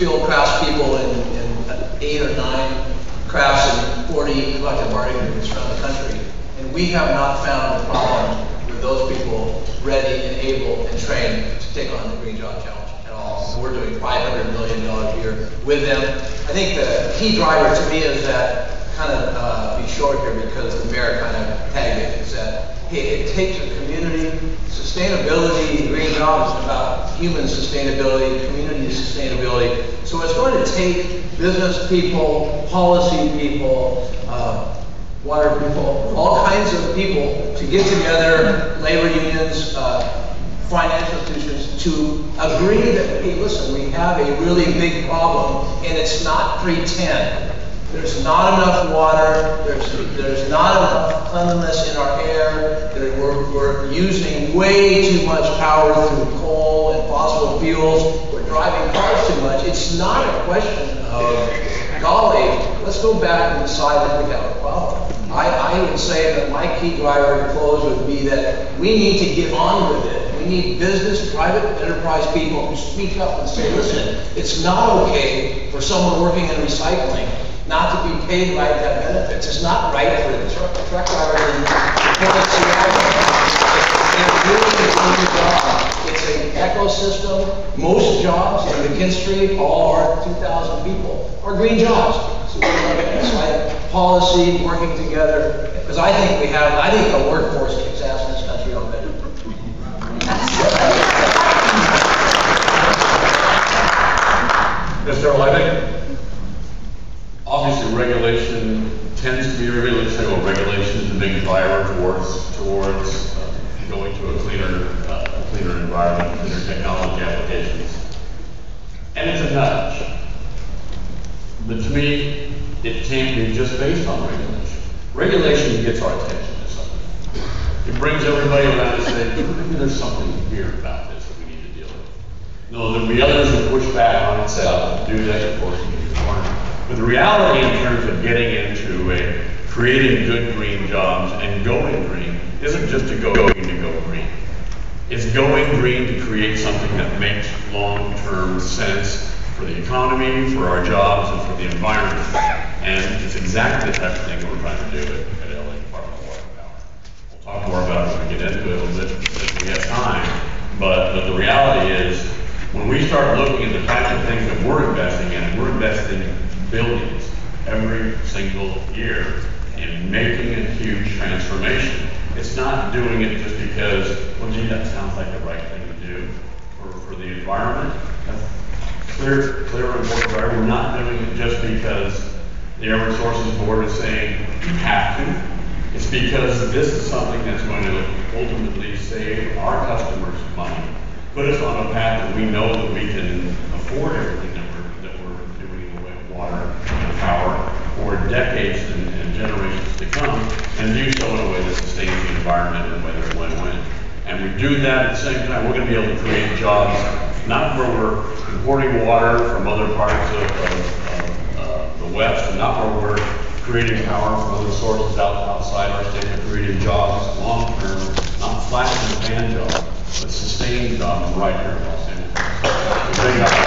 skilled craftspeople in 8 or 9 crafts and 40 collective bargaining groups around the country. And we have not found a problem with those people ready and able and trained to take on the Green Job Challenge at all. So we're doing $500 million a year with them. I think the key driver to me is that, kind of be short here because the mayor kind of tagged it, is that hey, it takes a community. Sustainability, green jobs is about human sustainability, community sustainability. So it's going to take business people, policy people, water people, all kinds of people to get together, labor unions, financial institutions, to agree that, hey, listen, we have a really big problem, and it's not pretend. There's not enough water, there's not enough cleanliness in our air, we're using way too much power through coal and fossil fuels, we're driving cars too much. It's not a question of, golly, let's go back and decide that we have a problem. I would say that my key driver to close would be that we need to get on with it. We need business, private enterprise people who speak up and say, listen, it's not okay for someone working in recycling not to be paid right to have benefits. It's not right for the truck driver in Seattle. It's really a good job. It's an ecosystem. Most jobs in McKinstry, all our 2,000 people, are green jobs. So we're looking at this like policy, working together, because I think the workforce kicks ass in this country already. Mr. Levy? Obviously, regulation tends to be regulation is a big driver towards going to a cleaner environment, cleaner technology applications, and it's a nudge. But to me, it can't be just based on regulation. Regulation gets our attention to something. It brings everybody around and say, maybe there's something here about this that we need to deal with. No, there'll be others who push back on it and say, I'll do that, of course, you need to corner. But the reality in terms of getting into creating good green jobs and going green isn't just to go green. It's going green to create something that makes long-term sense for the economy, for our jobs, and for the environment. And it's exactly the type of thing that we're trying to do at LA Department of Water and Power. We'll talk more about it when we get into it a little bit if we have time. But the reality is, when we start looking at the types of things that we're investing in, we're investing billions every single year in making a huge transformation. It's not doing it just because, well, gee, that sounds like the right thing to do for the environment. That's clear and important. We're not doing it just because the Air Resources Board is saying you have to. It's because this is something that's going to ultimately save our customers money, put us on a path that we know that we can afford everything that we're doing in the way of water and power for decades and generations to come, and do so in a way that sustains the environment in a way that's win-win. And we do that at the same time, we're going to be able to create jobs, not where we're importing water from other parts of the West, and not where we're creating power from other sources outside our state, but creating jobs long-term, not flash in the pan jobs, but sustained jobs right here in Los Angeles.